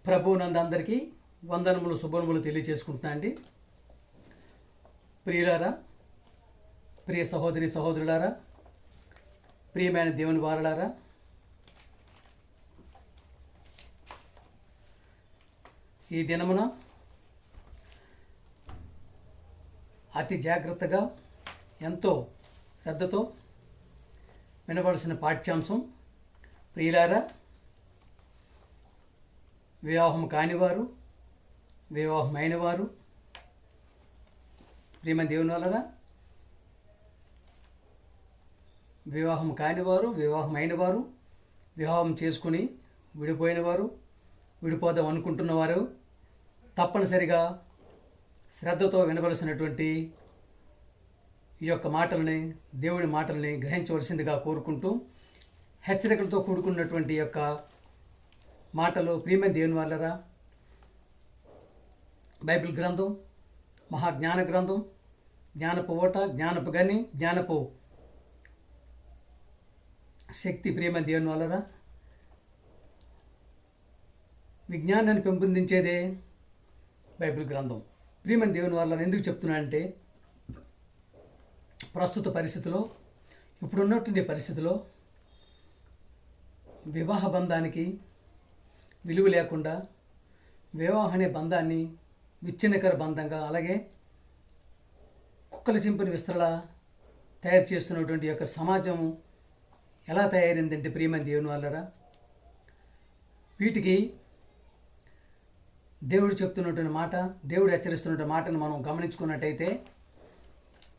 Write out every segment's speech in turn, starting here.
ప్రభువునందు అందరికీ వందనములు శుభములు తెలియజేసుకుంటున్నా అండి. ప్రియులారా, ప్రియ సహోదరి సహోదరులారా, ప్రియమైన దేవుని వారలారా, ఈ దినమున అతి జాగ్రత్తగా ఎంతో శ్రద్ధతో వినవలసిన పాఠ్యాంశం. ప్రియులారా, వివాహం కానివారు, వివాహమైన వారు, ప్రియమైన దేవుని వలన వివాహం కానివారు, వివాహమైన వారు, వివాహం చేసుకుని విడిపోయిన వారు, విడిపోదాం అనుకుంటున్నవారు తప్పనిసరిగా శ్రద్ధతో వినవలసినటువంటి ఈ యొక్క మాటలని, దేవుడి మాటల్ని గ్రహించవలసిందిగా కోరుకుంటూ, హెచ్చరికలతో కూడుకున్నటువంటి యొక్క మాటలు. ప్రియమైన దేవుని వాళ్ళరా, బైబిల్ గ్రంథం మహాజ్ఞాన గ్రంథం, జ్ఞానపు ఓట, జ్ఞానపు గని, జ్ఞానపు శక్తి. ప్రియమైన దేవుని వాళ్ళరా, విజ్ఞానాన్ని పెంపొందించేదే బైబిల్ గ్రంథం. ప్రియమైన దేవుని వాళ్ళని ఎందుకు చెప్తున్నానంటే, ప్రస్తుత పరిస్థితిలో, ఇప్పుడున్నటువంటి పరిస్థితిలో వివాహ బంధానికి విలువ లేకుండా, వివాహం అనే బంధాన్ని విచ్ఛిన్నకర బంధంగా, అలాగే కుక్కల చింపిన విస్తరలా తయారు చేస్తున్నటువంటి యొక్క సమాజం ఎలా తయారైందంటే, ప్రియమైన దేవుని వాళ్ళరా, వీటికి దేవుడు చెప్తున్నటువంటి మాట, దేవుడు హెచ్చరిస్తున్నటువంటి మాటను మనం గమనించుకున్నట్టయితే,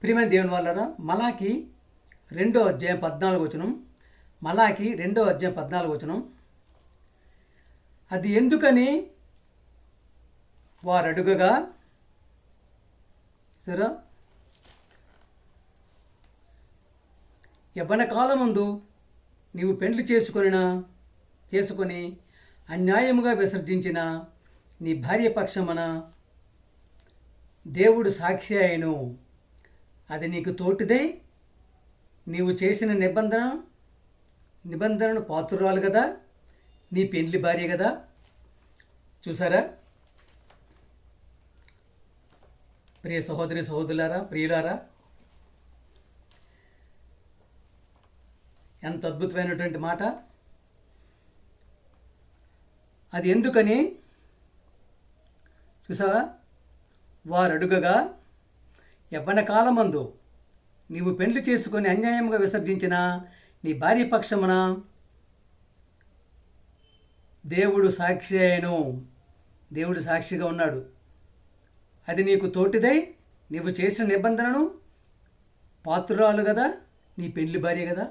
ప్రియమైన దేవుని వాళ్ళరా, మలాకి 2వ అధ్యాయం 14వ వచనం, మలాకి 2వ అధ్యాయం 14వ వచనం, అది ఎందుకని వారు అడుగగా, సరే, యవ్వన కాలమందు నీవు పెండ్లి చేసుకొని అన్యాయముగా విసర్జించిన నీ భార్య పక్షమున దేవుడు సాక్షి అయిను. అది నీకు తోటిదై నీవు చేసిన నిబంధనను పాత్రురాలు కదా, నీ పెండ్లి భార్య కదా. చూసారా ప్రియ సహోదరి సహోదరులారా, ప్రియులారా, ఎంత అద్భుతమైనటువంటి మాట. అది ఎందుకని చూసావా, వారు అడుగగా, యవ్వన కాలమందు నీవు పెండ్లి చేసుకొని అన్యాయంగా విసర్జించిన నీ భార్య పక్షమున దేవుడు సాక్షి అయిను. దేవుడు సాక్షిగా ఉన్నాడు. అది నీకు తోటిదై నీవు చేసిన నిబంధనను పాత్రురాలు కదా, నీ పెండ్లి భార్య కదా.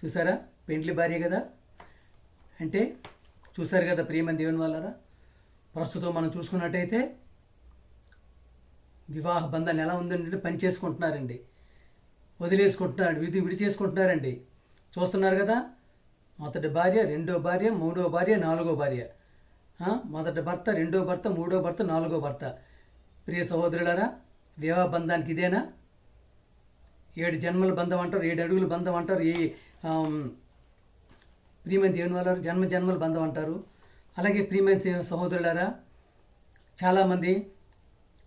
చూసారా, పెండ్లి భార్య కదా అంటే. చూసారు కదా ప్రియమైన దేవుని వాళ్ళరా, ప్రస్తుతం మనం చూసుకున్నట్టయితే వివాహ బంధాన్ని ఎలా ఉందంటే, పని చేసుకుంటున్నారండి, వదిలేసుకుంటున్నారు, విడిచేసుకుంటున్నారండి. చూస్తున్నారు కదా, మొదటి భార్య, 2వ భార్య, 3వ భార్య, 4వ భార్య, మొదటి భర్త, 2వ భర్త, 3వ భర్త, 4వ భర్త. ప్రియ సహోదరులారా, వివాహ బంధానికి ఇదేనా? 7 జన్మల బంధం అంటారు, 7 అడుగుల బంధం అంటారు, ప్రియమైన దేవుని వాళ్ళ జన్మల బంధం అంటారు. అలాగే ప్రియమైన సహోదరులారా, చాలామంది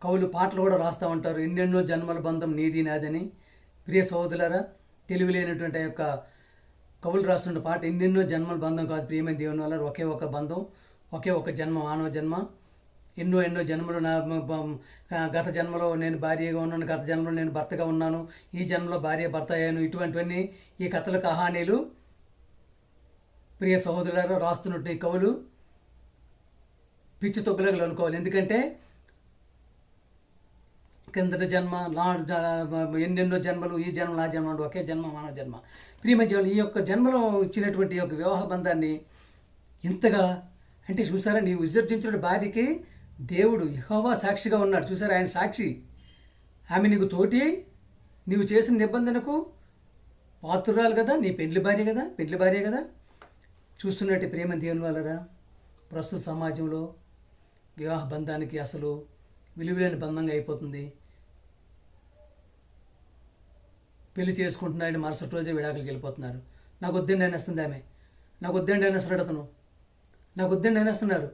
కవులు పాటలు కూడా రాస్తూ ఉంటారు, ఎన్నెన్నో జన్మల బంధం నీది నాదని. ప్రియ సహోదరులారా, తెలివిలేనటువంటి యొక్క కవులు రాస్తున్న పాట ఎన్నెన్నో జన్మల బంధం కాదు. ప్రియమైన దేవుని వల్ల ఒకే ఒక బంధం, ఒకే ఒక జన్మ, మానవ జన్మ. ఎన్నో జన్మలు, నా గత జన్మలో నేను భార్యగా ఉన్నాను, గత జన్మలో నేను భర్తగా ఉన్నాను, ఈ జన్మలో భార్య భర్త అయ్యాను. ఇటువంటివన్నీ ఈ కథల కహానీలు ప్రియ సహోదరులారా రాస్తున్నట్టు ఈ కవులు పిచ్చి తొక్కులకు అనుకోవాలి. ఎందుకంటే కిందటి జన్మ, ఎన్నెన్నో జన్మలు, ఈ జన్మ నా జన్మ, ఒకే జన్మ, మానవ జన్మ. ప్రియమైన జీవనం, ఈ యొక్క జన్మలో ఇచ్చినటువంటి యొక్క వివాహ బంధాన్ని ఇంతగా అంటే చూసారా, నీవు విసర్జించిన భార్యకి దేవుడు యెహోవా సాక్షిగా ఉన్నాడు. చూసారా, ఆయన సాక్షి. ఆమె నీకు తోటి, నీవు చేసిన నిబంధనకు పాత్రురాలు కదా, నీ పెండ్లి భార్య కదా. చూస్తున్నట్టు ప్రేమ దేవుని వాళ్ళరా, ప్రస్తుత సమాజంలో వివాహ బంధానికి అసలు విలువలేని బంధంగా అయిపోతుంది. పెళ్లి చేసుకుంటున్నారని మరుసటి రోజే విడాకులకి వెళ్ళిపోతున్నారు. నాకు వద్దండి అని వస్తుంది ఆమె, నాకు వద్దండి అని వస్తాడు అతను. నాకు వద్దండి అనేస్తున్నారు.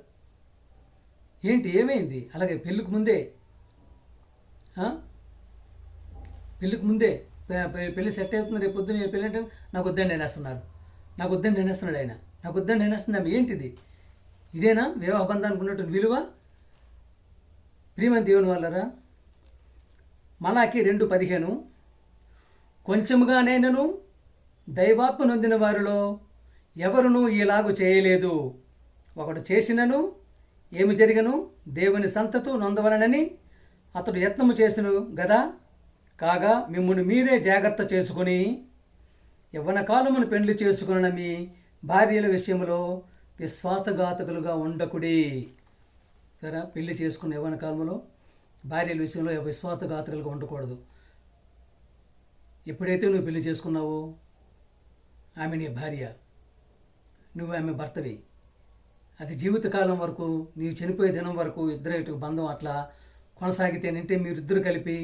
ఏంటి, ఏమైంది? అలాగే పెళ్ళికి ముందే ఆ? పెళ్ళికి ముందే పెళ్ళి సెట్ అవుతుంది, రేపు పొద్దున్న పెళ్ళి అంటే నాకు వద్దండి అనేస్తున్నారు. నాకు వద్దండి అనేస్తున్నాడు ఆయన. నాకు వద్దండి అనేస్తున్నాం. ఏంటిది? ఇదేనా వివాహ బంధానికి ఉన్నటువంటి విలువ? ప్రియమైన దేవుని వాళ్ళరా, మలాకి 2:15 కొంచెముగా నేనను దైవాత్మ నొందిన వారిలో ఎవరునూ ఇలాగు చేయలేదు. ఒకడు చేసినను ఏమి జరిగను, దేవుని సంతతు నొందవలనని అతడు యత్నము చేసెను గదా. కాగా మిమ్మును మీరే జాగ్రత్త చేసుకుని యవ్వన కాలమును పెండ్లి చేసుకున్న మీ భార్యల విషయంలో విశ్వాసఘాతకులుగా ఉండకుడి. సరే, పెళ్లి చేసుకున్న యవ్వన కాలంలో భార్యల విషయంలో విశ్వాసఘాతకులుగా ఉండకూడదు. ఎప్పుడైతే నువ్వు పెళ్లి చేసుకున్నావో ఆమె నీ భార్య, నువ్వు ఆమె భర్తవి. అది జీవితకాలం వరకు, నీవు చనిపోయే దినం వరకు ఇద్దరు బంధం అట్లా కొనసాగితేనంటే మీరిద్దరు కలిపి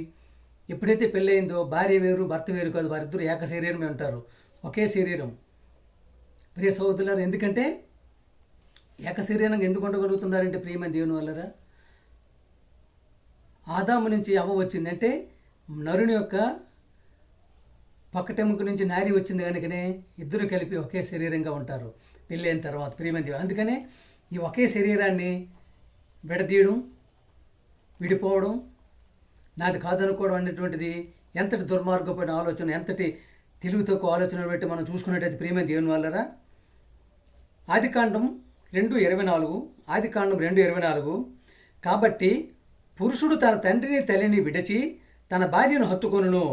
ఎప్పుడైతే పెళ్ళయిందో భార్య వేరు భర్త వేరు కాదు, వారిద్దరు ఏక శరీరమే ఉంటారు, ఒకే శరీరం. ప్రియ సహోదరులారా, ఎందుకంటే ఏక శరీరంగా ఎందుకు ఉండగలుగుతున్నారంటే ప్రియమైన దేవుని వల్లరా, ఆదాము నుంచి అవ్వ వచ్చిందంటే నరుని యొక్క పక్కటెముక నుంచి నారి వచ్చింది కనుకనే ఇద్దరు కలిపి ఒకే శరీరంగా ఉంటారు పెళ్ళైన తర్వాత. ప్రియమైన దేవుడు అందుకనే ఈ ఒకే శరీరాన్ని విడదీయడం, విడిపోవడం, నాది కాదనుకోవడం అనేటువంటిది ఎంతటి దుర్మార్గమైన ఆలోచన, ఎంతటి తెలివి తక్కువ ఆలోచన బట్టి మనం చూసుకున్నట్టయితే ప్రియమైన దేవుని వల్లరా, ఆదికాండం 2:24 కాబట్టి పురుషుడు తన తండ్రిని తల్లిని విడిచి తన భార్యను హత్తుకొనును,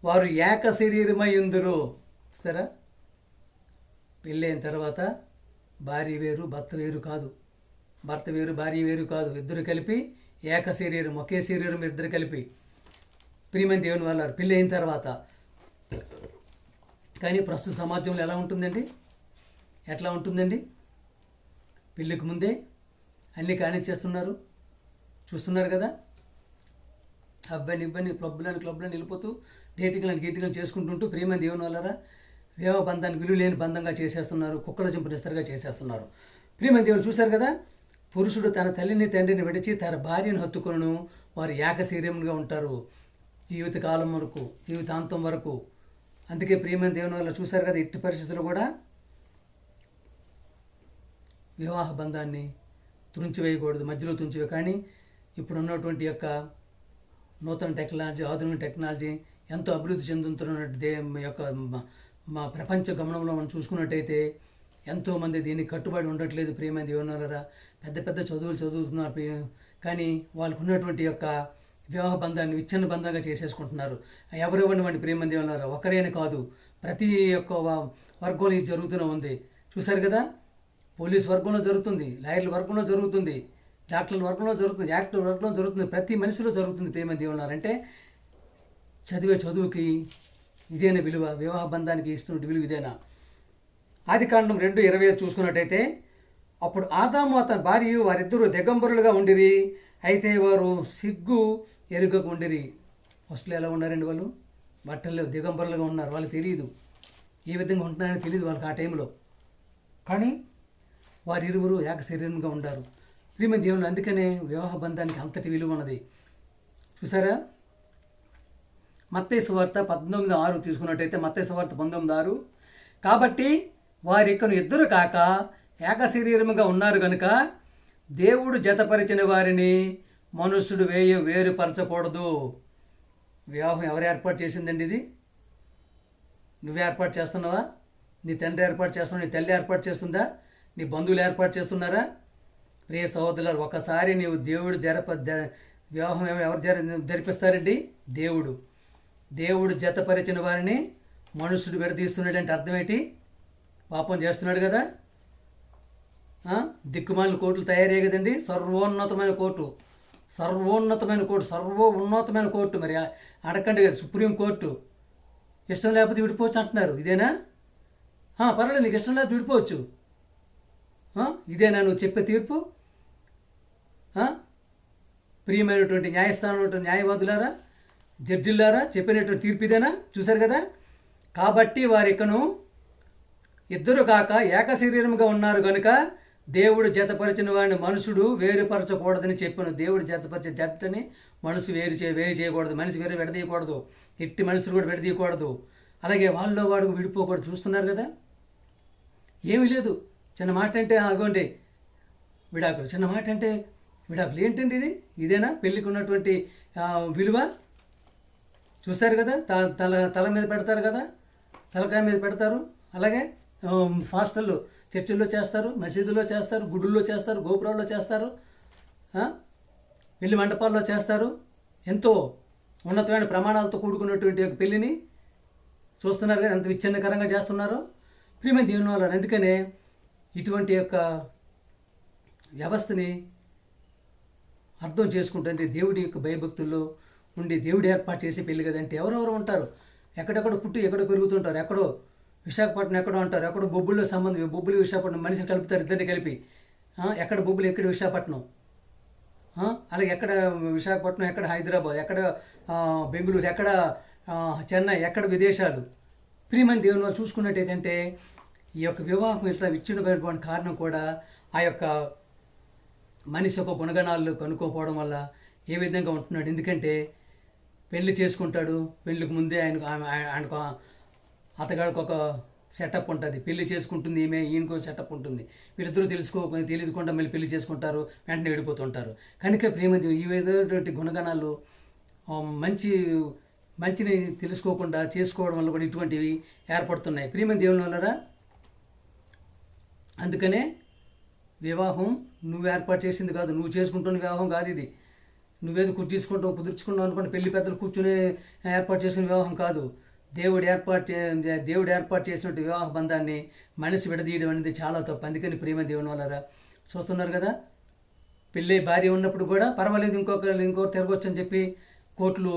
వారు ఏక శరీరమయ్యుందురు. సరే, పెళ్ళైన తర్వాత భార్య వేరు భర్త వేరు కాదు, భర్త వేరు భార్య వేరు కాదు, ఇద్దరు కలిపి ఏక శరీరం, ఒకే శరీరం ఇద్దరు కలిపి. ప్రియమైన దేవుని వల్ల పెళ్ళి అయిన తర్వాత. కానీ ప్రస్తుత సమాజంలో ఎలా ఉంటుందండి? ఎట్లా ఉంటుందండి? పెళ్ళికి ముందే అన్నీ కానిచ్చేస్తున్నారు, చూస్తున్నారు కదా. అబ్బాయిని ఇబ్బంది క్లబ్లని వెళ్ళిపోతూ గీటింగ్లను చేసుకుంటుంటూ ప్రియమైన దేవుని వల్లరా వివాహ బంధాన్ని విలువ లేని బంధంగా చేసేస్తున్నారు, కుక్కల చింపు నిస్తరుగా చేసేస్తున్నారు. ప్రియమైన దేవుడు చూశారు కదా, పురుషుడు తన తల్లిని తండ్రిని విడిచి తన భార్యను హత్తుకొనును, వారు ఏక శరీరంగా ఉంటారు జీవితకాలం వరకు, జీవితాంతం వరకు. అందుకే ప్రియమైన దేవుని వల్ల చూశారు కదా, ఇట్టి పరిస్థితులు కూడా వివాహ బంధాన్ని తుంచివేయకూడదు, మధ్యలో తుంచివే. కానీ ఇప్పుడు ఉన్నటువంటి యొక్క నూతన టెక్నాలజీ, ఆధునిక టెక్నాలజీ ఎంతో అభివృద్ధి చెందుతున్నట్టు యొక్క మా ప్రపంచ గమనంలో మనం చూసుకున్నట్టయితే ఎంతోమంది దీనికి కట్టుబడి ఉండట్లేదు. ప్రియమైన దేవునారా, పెద్ద పెద్ద చదువులు చదువుతున్నారు, కానీ వాళ్ళకు ఉన్నటువంటి యొక్క వివాహ బంధాన్ని విచ్ఛిన్న బంధంగా చేసేసుకుంటున్నారు. ఎవరెవరిని వంటి ప్రియమైన దేవునారా, ఒకరేని కాదు, ప్రతి ఒక్క వర్గంలో ఇది జరుగుతూనే ఉంది. చూశారు కదా, పోలీస్ వర్గంలో జరుగుతుంది, లాయర్ల వర్గంలో జరుగుతుంది, డాక్టర్ల వర్గంలో జరుగుతుంది, యాక్టర్ వర్గంలో జరుగుతుంది, ప్రతి మనిషిలో జరుగుతుంది. ప్రియమైన దేవునారంటే చదివే చదువుకి ఇదేనా విలువ? వివాహ బంధానికి ఇస్తున్న విలువ ఇదేనా? ఆదికాండం 2:25 చూసుకున్నట్టయితే, అప్పుడు ఆదాము అతని భార్య వారిద్దరూ దిగంబరులుగా ఉండిరి, అయితే వారు సిగ్గు ఎరుగకు ఉండిరి. ఫస్ట్లో ఎలా ఉన్నారండి వాళ్ళు? బట్టల్లో దిగంబరులుగా ఉన్నారు, వాళ్ళకి తెలియదు ఏ విధంగా ఉంటున్నారని తెలియదు వాళ్ళకి ఆ టైంలో. కానీ వారిరువురు ఏక శరీరంగా ఉండారు. ప్రియమైన దేవుని అందుకనే వివాహ బంధానికి అంతటి విలువ ఉన్నది. చూసారా, మత్తయి సువార్త 19:6 తీసుకున్నట్టయితే, మత్తయి సువార్త 19:6 కాబట్టి వారిక్కను ఇద్దరు కాక ఏక శరీరముగా ఉన్నారు కనుక దేవుడు జతపరిచిన వారిని మనుష్యుడు వేరుపరచకూడదు. వివాహం ఎవరు ఏర్పాటు చేసిందండి? ఇది నువ్వే ఏర్పాటు చేస్తున్నావా? నీ తండ్రి ఏర్పాటు చేస్తున్నావు? నీ తల్లి ఏర్పాటు చేస్తుందా? నీ బంధువులు ఏర్పాటు చేస్తున్నారా? ప్రియ సహోదరులు, ఒకసారి నీవు దేవుడు వివాహం ఎవరు జరిపిస్తారండి? దేవుడు జతపరిచిన వారిని మనుషుడు విడదీస్తున్నాడు అంటే అర్థం ఏంటి? పాపం చేస్తున్నాడు కదా. దిక్కుమాలిన కోర్టులు తయారయ్యాయి కదండి. సర్వోన్నతమైన కోర్టు, సర్వోన్నతమైన కోర్టు. మరి అడగండి కదా, సుప్రీం కోర్టు. ఇష్టం లేకపోతే విడిపోవచ్చు అంటున్నారు. ఇదేనా? పర్వాలేదు, నీకు ఇష్టం లేకపోతే విడిపోవచ్చు. ఇదేనా నువ్వు చెప్పే తీర్పు? ప్రియమైనటువంటి న్యాయస్థానం న్యాయవాదులారా, జడ్జిలారా, చెప్పినటువంటి తీర్పు ఇదేనా? చూశారు కదా. కాబట్టి వారికను ఇద్దరు కాక ఏక శరీరముగా ఉన్నారు కనుక దేవుడు జతపరిచిన వాడిని మనుషుడు వేరుపరచకూడదని చెప్పాను. దేవుడు జతపరిచే జతని మనసు వేరు చేయకూడదు. మనిషి వేరు విడదీయకూడదు. ఎట్టి మనుషులు కూడా విడదీయకూడదు. అలాగే వాళ్ళలో వాడు విడిపోకూడదు. చూస్తున్నారు కదా, ఏమీ లేదు. చిన్న మాట అంటే ఆగోండి విడాకులు, చిన్న మాట అంటే విడాకులు. ఏంటండి ఇదేనా పెళ్ళికి ఉన్నటువంటి విలువ? చూస్తారు కదా, తల మీద పెడతారు కదా, తలకాయ మీద పెడతారు. అలాగే హాస్టల్లో, చర్చిల్లో చేస్తారు, మసీదులో చేస్తారు, గుడుల్లో చేస్తారు, గోపురాల్లో చేస్తారు, పెళ్లి మండపాల్లో చేస్తారు. ఎంతో ఉన్నతమైన ప్రమాణాలతో కూడుకున్నటువంటి ఒక పెళ్లిని చూస్తున్నారు కదా, ఎంత విచ్ఛిన్నకరంగా చేస్తున్నారు ప్రియమైన దేవుని వల్ల. అందుకనే ఇటువంటి యొక్క వ్యవస్థని అర్థం చేసుకుంటే దేవుడి యొక్క భయభక్తుల్లో ఉండి దేవుడు ఏర్పాటు చేసే పెళ్లి కదంటే ఎవరెవరు ఉంటారు, ఎక్కడెక్కడో పుట్టి ఎక్కడో పెరుగుతుంటారు. ఎక్కడో విశాఖపట్నం ఎక్కడో అంటారు, ఎక్కడో బొబ్బుల్లో సంబంధం, బొబ్బులు విశాఖపట్నం మనిషిని కలుపుతారు, ఇద్దరిని కలిపి. ఎక్కడ బొబ్బులు, ఎక్కడ విశాఖపట్నం, అలాగే ఎక్కడ విశాఖపట్నం, ఎక్కడ హైదరాబాద్, ఎక్కడ బెంగళూరు, ఎక్కడ చెన్నై, ఎక్కడ విదేశాలు. ప్రియమైన దేవుని వాళ్ళు చూసుకున్నట్టయితే ఈ యొక్క వివాహం ఇట్లా విచ్ఛిన్నమైనటువంటి కారణం కూడా ఆ యొక్క మనిషి యొక్క గుణగణాలు కనుక్కోపోవడం వల్ల ఏ విధంగా ఉంటున్నాడు. ఎందుకంటే పెళ్లి చేసుకుంటాడు, పెళ్లికి ముందే ఆయనకు అతగాడికి ఒక సెటప్ ఉంటుంది. పెళ్లి చేసుకుంటుంది ఈయనకో సెటప్ ఉంటుంది. వీళ్ళిద్దరూ తెలియకుండా మళ్ళీ పెళ్లి చేసుకుంటారు, వెంటనే విడిపోతుంటారు. కనుక ప్రేమ ఈ విధమైనటువంటి గుణగణాలు మంచిని తెలుసుకోకుండా చేసుకోవడం వల్ల కూడా ఇటువంటివి ఏర్పడుతున్నాయి ప్రియమైన దేవుని వల్లరా. అందుకనే వివాహం నువ్వు ఏర్పాటు చేసింది కాదు, నువ్వు చేసుకుంటున్న వివాహం కాదు ఇది. నువ్వేదో కుదుర్చుకుంటావు అనుకుంటే పెళ్లి పెద్దలు కూర్చుని ఏర్పాటు చేసుకున్న వివాహం కాదు. దేవుడు ఏర్పాటు చేసినట్టు వివాహ బంధాన్ని మనిషి విడదీయడం అనేది చాలా తప్పు. అందుకని ప్రేమ దేవుని వల్లరా చూస్తున్నారు కదా, పెళ్ళి భార్య ఉన్నప్పుడు కూడా పర్వాలేదు, ఇంకొకరు తిరగొచ్చు అని చెప్పి కోర్టులు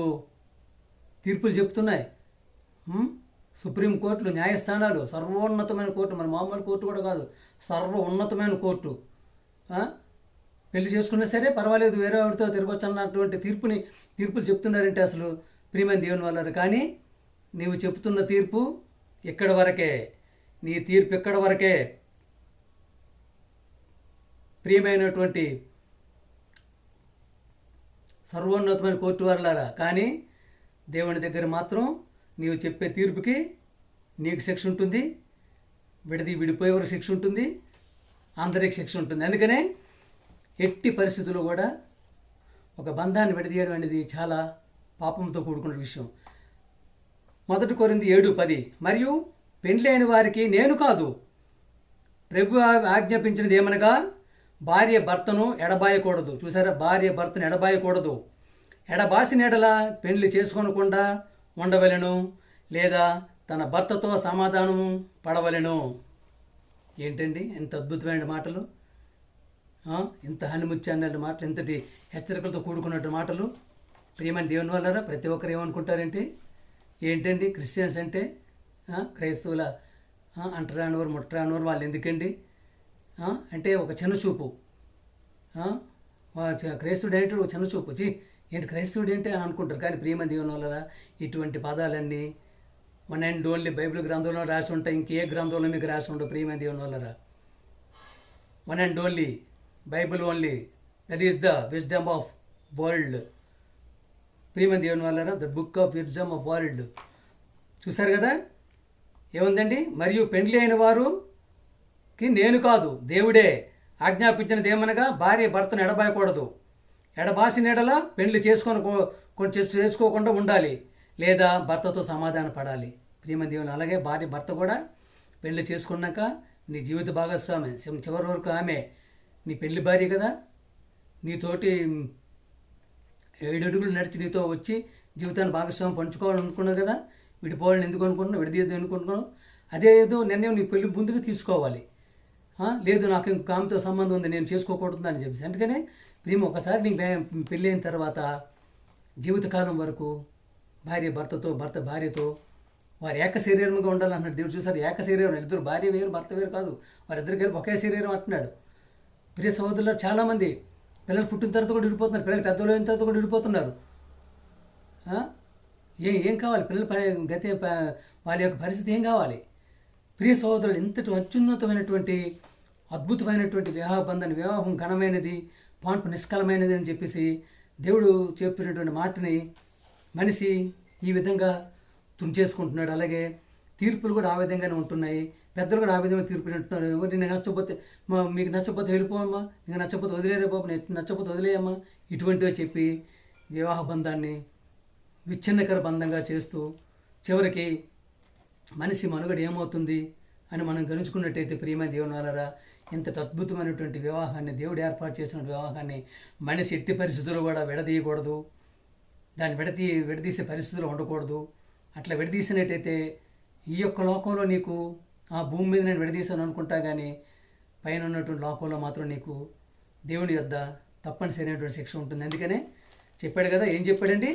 తీర్పులు చెప్తున్నాయి. సుప్రీం కోర్టులు, న్యాయస్థానాలు, సర్వోన్నతమైన కోర్టు, మన మామూలు కోర్టు కూడా కాదు, సర్వోన్నతమైన కోర్టు. పెళ్లి చేసుకున్నా సరే పర్వాలేదు, వేరే వాడితో తిరగొచ్చు అన్నటువంటి తీర్పులు చెప్తున్నారంటే అసలు ప్రియమైన దేవుని వల్ల. కానీ నీవు చెప్తున్న తీర్పు ఎక్కడి వరకే, నీ తీర్పు ఎక్కడి వరకే ప్రియమైనటువంటి సర్వోన్నతమైన కోర్టు వారులారా. కానీ దేవుని దగ్గర మాత్రం నీవు చెప్పే తీర్పుకి నీకు శిక్ష ఉంటుంది, విడిపోయేవారికి శిక్ష ఉంటుంది, అందరికి శిక్ష ఉంటుంది. అందుకనే ఎట్టి పరిస్థితుల్లో కూడా ఒక బంధాన్ని విడదీయడం అనేది చాలా పాపంతో కూడుకున్న విషయం. 1 కొరింథీ 7:10 మరియు పెండ్లి అయిన వారికి నేను కాదు, ప్రభు ఆజ్ఞాపించినది ఏమనగా భార్య భర్తను ఎడబాయకూడదు. చూసారా, భార్య భర్తను ఎడబాయకూడదు. ఎడబాసిన ఎడల పెండ్లి చేసుకోనకుండా ఉండవలెను, లేదా తన భర్తతో సమాధానం పడవలెను. ఏంటండి ఎంత అద్భుతమైన మాటలు, ఇంత హనిముత్యాన్ని మాటలు, ఇంతటి హెచ్చరికలతో కూడుకున్నట్టు మాటలు ప్రియమైన దేవుని వల్లరా. ప్రతి ఒక్కరు ఏమనుకుంటారంటే ఏంటండి క్రిస్టియన్స్ అంటే క్రైస్తవుల అంటరానివారు ముట్టరానివారు వాళ్ళు ఎందుకండి అంటే ఒక చిన్నచూపు. క్రైస్తవుడు ఏంటి ఒక చిన్నచూపు, ఏంటి క్రైస్తవుడు ఏంటి అని అనుకుంటారు. కానీ ప్రియమైన దేవుని వల్లరా ఇటువంటి పదాలన్నీ వన్ అండ్ ఓన్లీ బైబిల్ గ్రంథంలో రాసి ఉంటాయి, ఇంకే గ్రంథంలో మీకు రాసి ఉండవు ప్రియమైన దేవుని వల్లరా. One and only Bible only, that is the wisdom of world. ప్రియమైన దేవుని వల్లరా, the book of wisdom of world. చూసారు కదా ఏముందండి, మరియు పెండ్లి అయిన వారుకి నేను కాదు, దేవుడే ఆజ్ఞాపించినది ఏమనగా భార్య భర్తను ఎడబాయకూడదు, ఎడబాసిన ఎడల పెండ్లి చేసుకోకుండా ఉండాలి, లేదా భర్తతో సమాధాన పడాలి. ప్రియమైన దేవుని అలాగే భార్య భర్త కూడా పెళ్లి చేసుకున్నాక నీ జీవిత భాగస్వామి చివరి వరకు ఆమె నీ పెళ్లి భార్య కదా, నీతోటి 7 అడుగులు నడిచి నీతో వచ్చి జీవితాన్ని భాగస్వామి పంచుకోవాలనుకున్నావు కదా, విడిపోవాలని ఎందుకు అనుకుంటున్నావు, విడదీయద్దు అనుకుంటున్నావు. అదేదో నిర్ణయం నీ పెళ్లి ముందుకు తీసుకోవాలి. లేదు నాకు ఇంకొక ఆమెతో సంబంధం ఉంది నేను చేసుకోకూడదు అని చెప్పేసి. అందుకనే ప్రేమ ఒకసారి నీకు పెళ్ళి అయిన తర్వాత జీవితకాలం వరకు భార్య భర్తతో, భర్త భార్యతో వారు ఏక శరీరంగా ఉండాలన్నాడు దేవుడు. చూసారు, ఏక శరీరం, ఇద్దరు భార్య వేరు భర్త వేరు కాదు, వారిద్దరికి ఒకే శరీరం అంటున్నాడు. ప్రియ సహోదరులు చాలామంది పిల్లలు పుట్టిన తర్వాత కూడా విడిపోతున్నారు, పిల్లలు పెద్దలు అయిన తర్వాత కూడా విడిపోతున్నారు. ఏం కావాలి పిల్లల గతి, వాళ్ళ యొక్క పరిస్థితి ఏం కావాలి? ప్రియ సహోదరులు ఇంతటి అత్యున్నతమైనటువంటి అద్భుతమైనటువంటి వివాహ బంధాన్ని, వివాహం ఘనమైనది, పాన్పు నిష్కలమైనది అని చెప్పేసి దేవుడు చెప్పినటువంటి మాటని మనిషి ఈ విధంగా తుంచేసుకుంటున్నాడు. అలాగే తీర్పులు కూడా ఆ విధంగానే ఉంటున్నాయి. పెద్దలు కూడా ఆ విధంగా తీర్పులు ఉంటున్నారు. ఎవరు నేను నచ్చకపోతే మీకు నచ్చకపోతే వెళ్ళిపోమ్మా, నీకు నచ్చకపోతే వదిలేరే బాబు, నచ్చకపోతే వదిలేయమ్మా, ఇటువంటివి చెప్పి వివాహ బంధాన్ని విచ్ఛిన్నకర బంధంగా చేస్తూ చివరికి మనిషి మనుగడ ఏమవుతుంది అని మనం గమనించుకున్నట్టయితే ప్రియమైన దేవునారా, ఇంతటి అద్భుతమైనటువంటి వివాహాన్ని, దేవుడు ఏర్పాటు చేసిన వివాహాన్ని మనిషి ఎట్టి పరిస్థితుల్లో కూడా విడదీయకూడదు. దాన్ని విడదీసే పరిస్థితులు ఉండకూడదు. అట్లా విడదీసినట్టయితే ఈ యొక్క లోకంలో నీకు ఆ భూమి మీద నేను విడదీశాను అనుకుంటా, కానీ పైన ఉన్నటువంటి లోకంలో మాత్రం నీకు దేవుని యొద్ద తప్పనిసరైనటువంటి శిక్ష ఉంటుంది. అందుకనే చెప్పాడు కదా, ఏం చెప్పాడండి?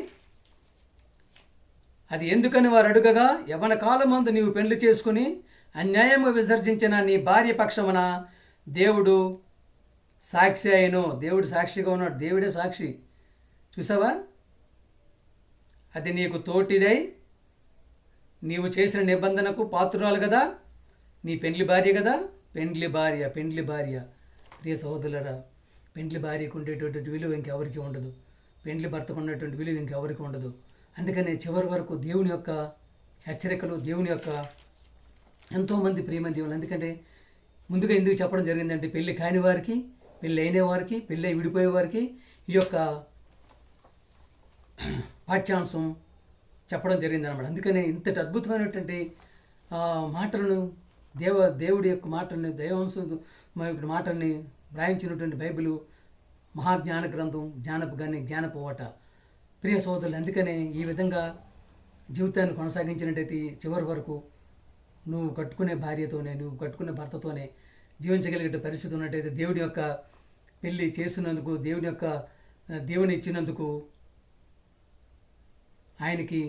అది ఎందుకని వారు అడుగగా, యవన కాలమందు నీవు పెళ్లి చేసుకుని అన్యాయము విసర్జించిన నీ భార్య పక్షమున దేవుడు సాక్షి అయినో. దేవుడు సాక్షిగా ఉన్నాడు. దేవుడే సాక్షి. చూసావా? అది నీకు తోటిదై నీవు చేసిన నిబంధనకు పాత్రురాలు కదా, నీ పెండ్లి భార్య కదా. పెండ్లి భార్య ప్రియ సహోదరులరా, పెండ్లి భార్యకు ఉండేటటువంటి విలువ ఇంకెవరికి ఉండదు. పెండ్లి భర్తకు ఉన్నటువంటి విలువ ఇంకెవరికి ఉండదు. అందుకని చివరి వరకు దేవుని యొక్క హెచ్చరికలు, దేవుని యొక్క ఎంతోమంది ప్రియమైన దేవులు. ఎందుకంటే ముందుగా ఎందుకు చెప్పడం జరిగిందంటే, పెళ్ళి కాని వారికి, పెళ్ళి అయిన వారికి, పెళ్ళి అయి విడిపోయే వారికి ఈ యొక్క పాఠ్యాంశం చెప్పడం జరిగింది అన్నమాట. అందుకని ఇంతటి అద్భుతమైనటువంటి మాటలను దేవుడి యొక్క మాటల్ని, దైవాంశం మాటల్ని వ్రాయించినటువంటి బైబిలు మహాజ్ఞాన గ్రంథం, జ్ఞానపు ఓట. ప్రియ సోదరులు, అందుకనే ఈ విధంగా జీవితాన్ని కొనసాగించినట్టయితే చివరి వరకు నువ్వు కట్టుకునే భార్యతోనే, నువ్వు కట్టుకునే భర్తతోనే జీవించగలిగే పరిస్థితి ఉన్నట్టయితే దేవుడి యొక్క పెళ్ళి చేస్తున్నందుకు, దేవుని ఇచ్చినందుకు ఆయనకి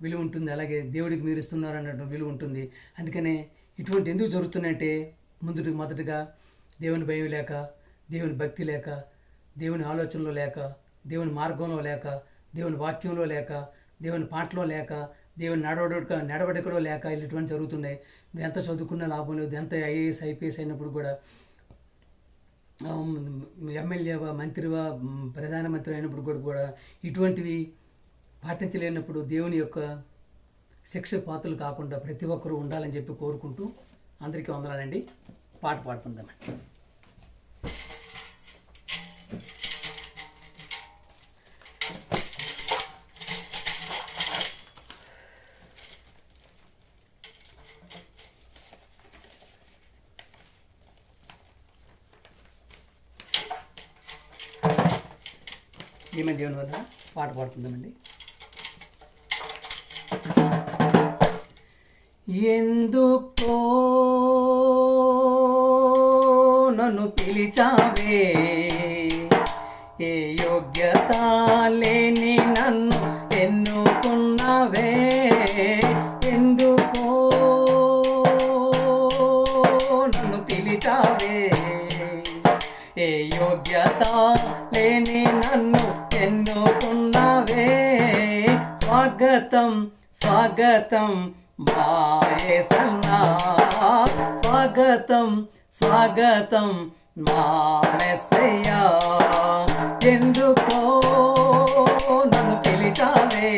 విలువ ఉంటుంది. అలాగే దేవుడికి మీరు ఇస్తున్నారు అన్నట్టు విలువ ఉంటుంది. అందుకనే ఇటువంటి ఎందుకు జరుగుతున్నాయంటే, మొదటగా దేవుని భయం లేక, దేవుని భక్తి లేక, దేవుని ఆలోచనలో లేక, దేవుని మార్గంలో లేక, దేవుని వాక్యంలో లేక, దేవుని పాటలో లేక, దేవుని నడవడికలో లేక ఇటువంటి జరుగుతున్నాయి. నువ్వు ఎంత చదువుకున్న లాభం లేదు. ఎంత ఐఏఎస్ ఐపీఎస్ అయినప్పుడు కూడా, ఎమ్మెల్యేవా, మంత్రివా, ప్రధానమంత్రి అయినప్పుడు కూడా ఇటువంటివి పాటించలేనప్పుడు దేవుని యొక్క శిక్ష పాత్రలు కాకుండా ప్రతి ఒక్కరూ ఉండాలని చెప్పి కోరుకుంటూ అందరికీ వందనాలండి. పాట పాడుకుందామండి. ఈమె దేవుని వల్ల పాట పాడుకుందామండి. ఎందుకో నన్ను పిలిచావే, ఏ యోగ్యత లేని నన్ను ఎన్నుకున్నావే, ఎందుకో నన్ను పిలిచావే, ఏ యోగ్యత లేని నన్ను ఎన్నుకున్నావే. స్వాగతం స్వాగతం మా యేసన్నా, స్వాగతం స్వాగతం మా మెస్సయ్యా, ఎందుకో నన్ను పిలిచావే,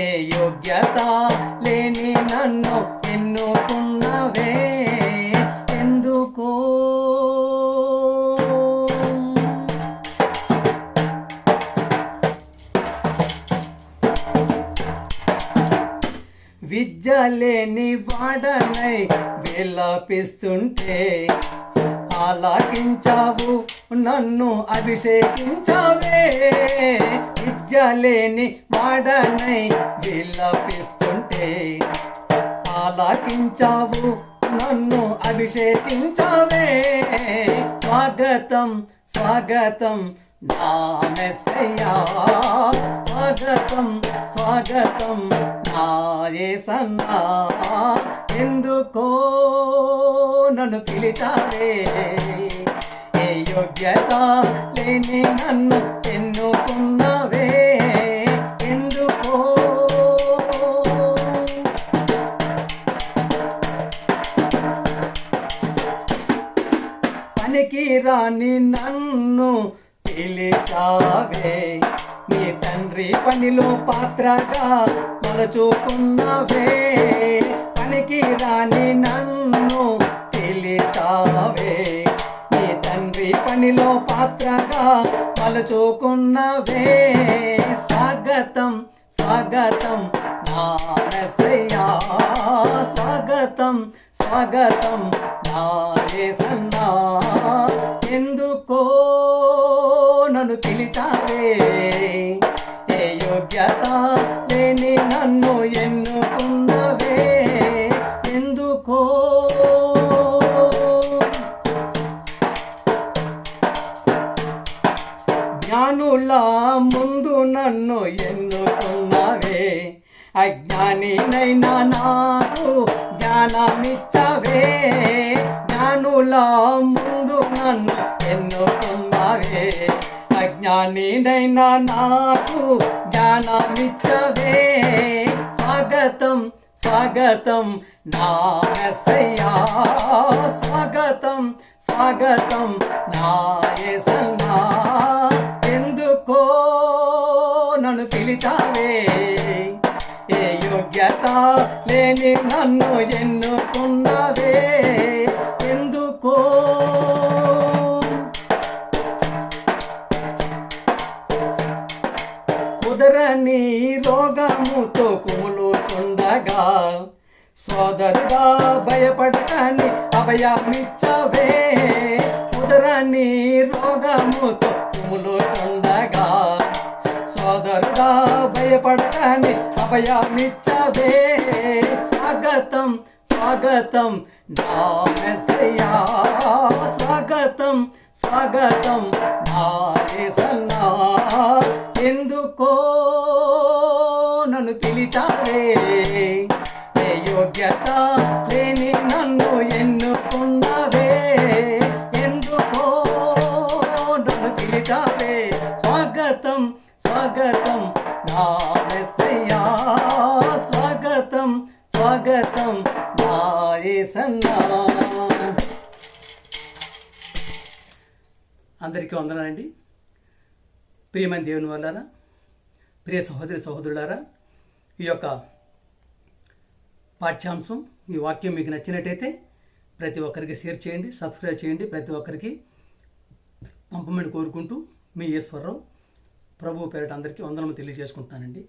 ఏ యోగ్యత లేని నన్ను ఎన్నుకున్నావే, ఎందుకో. విద్య లేని వాడనై విలపిస్తుంటే ఆలకించావు, నన్ను అభిషేకించావే. విద్య లేని వాడనై విలపిస్తుంటే ఆలకించావు, నన్ను అభిషేకించావే. స్వాగతం స్వాగతం నా మెస్సయ్యా, స్వాగతం స్వాగతం నా యేసన్నా, ఎందుకో నన్ను పిలిచావే, ఏ యోగ్యత లేని నన్ను ఎన్నుకున్నావే, ఎందుకో. పనికి రాని నన్ను పిలిచావే, నీ తండ్రి పనిలో పాత్రగా మలచుకున్నవే. పనికి రాని నన్ను పిలిచావే, నీ తండ్రి పనిలో పాత్రగా మలచుకున్నవే. స్వాగతం స్వాగతం నా యేసయ్యా, స్వాగతం స్వాగతం నా యేసన్నా. ఎందుకో నన్ను పిలిచావే, ఏ యోగ్యత లేని నన్ను ఎన్నుకున్నవే. ఎందుకో జ్ఞానుల ముందు నన్ను ఎన్నుకున్నవే, అజ్ఞానినైనా నాకు జ్ఞానమిచ్చవే. జ్ఞానుల ముందు నన్ను ఎన్నుకున్నవే, అజ్ఞానినైనా నాకు జ్ఞానమిచ్చవే. స్వాగతం స్వాగతం నా యేసయ్యా, స్వాగతం స్వాగతం నా యేసన్నా. ఎందుకో నన్ను పిలిచావే, ఏ యోగ్యత లేని నన్ను ఎన్నుకున్నవే. ఎందుకో కుదరని రోగముతో కుములుచుండగా, సోదరుడా భయపడకని అభయమిచ్చవే. కుదరని రోగముతో కుములుచుండగా, సోదరుడా భయపడకని అభయమిచ్చవే. స్వాగతం స్వాగతం నా యేసయ్యా, స్వాగతం స్వాగతం నా యేసన్నా. ఎందుకో నన్ను పిలిచావే, ఏ యోగ్యత లేని నన్ను ఎన్నుకున్నవే. ఎందుకో నన్ను పిలిచావే. స్వాగతం స్వాగతం నా యేసయ్యా, స్వాగతం స్వాగతం నా యేసన్నా. అందరికీ వందనాలండి. ప్రియమైన దేవుని వల్లారా, ప్రియ సహోదరి సహోదరులారా, ఈ యొక్క పాఠ్యాంశం, ఈ వాక్యం మీకు నచ్చినట్టయితే ప్రతి ఒక్కరికి షేర్ చేయండి, సబ్స్క్రైబ్ చేయండి, ప్రతి ఒక్కరికి పంపమని కోరుకుంటూ మీ ఈశ్వరరావు ప్రభువు పేరిట అందరికీ వందనము తెలియజేసుకుంటున్నానండి.